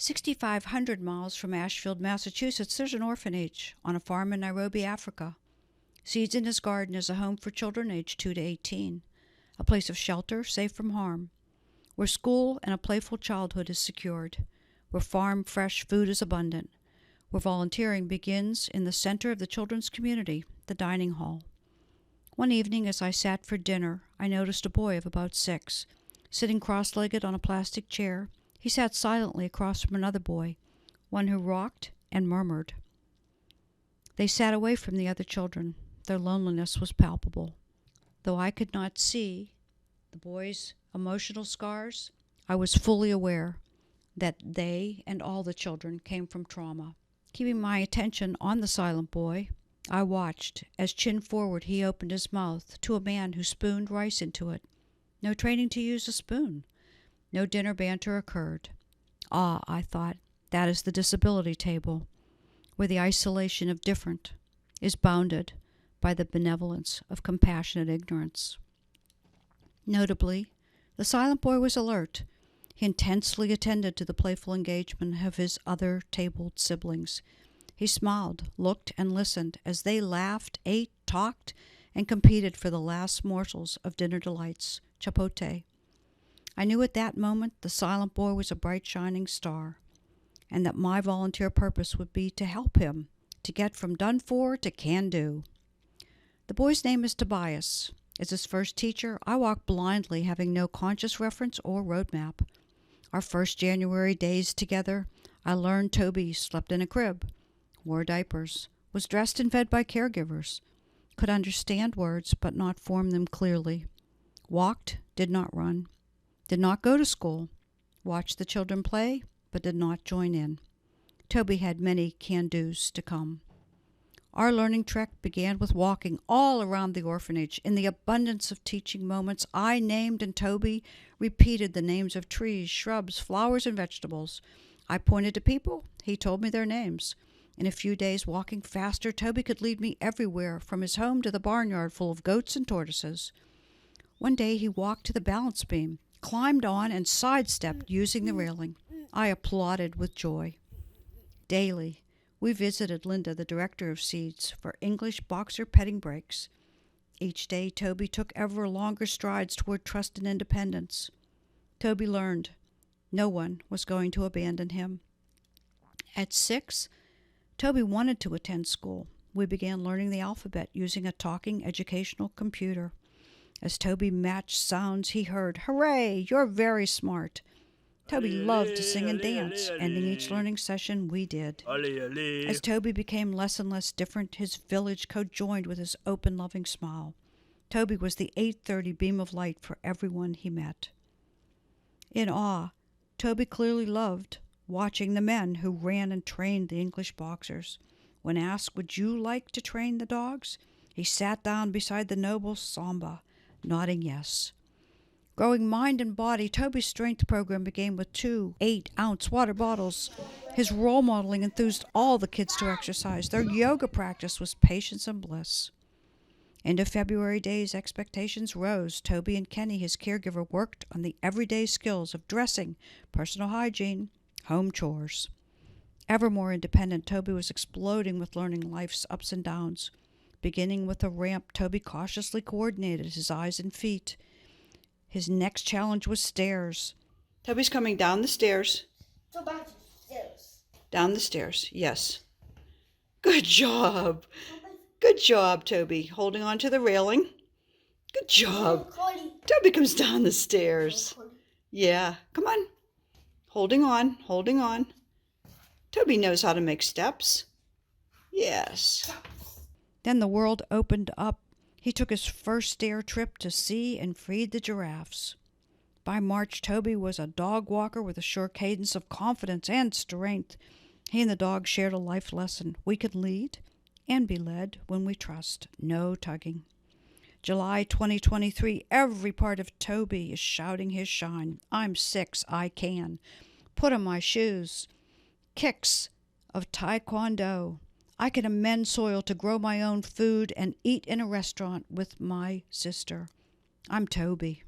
6,500 miles from Ashfield, Massachusetts, there's an orphanage on a farm in Nairobi, Africa. Seeds in his garden is a home for children aged 2 to 18, a place of shelter safe from harm, where school and a playful childhood is secured, where farm-fresh food is abundant, where volunteering begins in the center of the children's community, the dining hall. One evening as I sat for dinner, I noticed a boy of about 6, sitting cross-legged on a plastic chair. He sat silently across from another boy, one who rocked and murmured. They sat away from the other children. Their loneliness was palpable. Though I could not see the boys' emotional scars, I was fully aware that they and all the children came from trauma. Keeping my attention on the silent boy, I watched as chin forward he opened his mouth to a man who spooned rice into it. No training to use a spoon. No dinner banter occurred. Ah, I thought, that is the disability table, where the isolation of different is bounded by the benevolence of compassionate ignorance. Notably, the silent boy was alert. He intensely attended to the playful engagement of his other tabled siblings. He smiled, looked, and listened as they laughed, ate, talked, and competed for the last morsels of dinner delights, chapote. I knew at that moment the silent boy was a bright shining star, and that my volunteer purpose would be to help him to get from done for to can do. The boy's name is Tobias. As his first teacher, I walked blindly, having no conscious reference or roadmap. Our first January days together, I learned Toby slept in a crib, wore diapers, was dressed and fed by caregivers, could understand words but not form them clearly, walked, did not run, did not go to school, watched the children play, but did not join in. Toby had many can-dos to come. Our learning trek began with walking all around the orphanage. In the abundance of teaching moments, I named and Toby repeated the names of trees, shrubs, flowers, and vegetables. I pointed to people. He told me their names. In a few days, walking faster, Toby could lead me everywhere, from his home to the barnyard full of goats and tortoises. One day he walked to the balance beam, climbed on, and sidestepped using the railing. I applauded with joy. Daily, we visited Linda, the director of Seeds, for English boxer petting breaks. Each day, Toby took ever longer strides toward trust and independence. Toby learned no one was going to abandon him. At 6, Toby wanted to attend school. We began learning the alphabet using a talking educational computer. As Toby matched sounds, he heard, "Hooray, you're very smart." Toby loved to sing and dance. Ending each learning session, we did. As Toby became less and less different, his village co-joined with his open, loving smile. Toby was the 8:30 beam of light for everyone he met. In awe, Toby clearly loved watching the men who ran and trained the English boxers. When asked, "Would you like to train the dogs?" he sat down beside the noble Samba, nodding yes. Growing mind and body, Toby's strength program began with 2 8-ounce water bottles. His role modeling enthused all the kids to exercise. Their yoga practice was patience and bliss. Into February days, expectations rose. Toby and Kenny, his caregiver, worked on the everyday skills of dressing, personal hygiene, home chores. Ever more independent, Toby was exploding with learning life's ups and downs. Beginning with a ramp, Toby cautiously coordinated his eyes and feet. His next challenge was stairs. Toby's coming down the stairs. So back to the stairs. Down the stairs, yes. Good job. Good job, Toby. Holding on to the railing. Good job. Toby comes down the stairs. Yeah, come on. Holding on, holding on. Toby knows how to make steps. Yes. Then the world opened up. He took his first stair trip to see and feed the giraffes. By March, Toby was a dog walker with a sure cadence of confidence and strength. He and the dog shared a life lesson. We can lead and be led when we trust. No tugging. July 2023, every part of Toby is shouting his shine. I'm 6, I can. Put on my shoes. Kicks of Taekwondo. I can amend soil to grow my own food and eat in a restaurant with my sister. I'm Toby.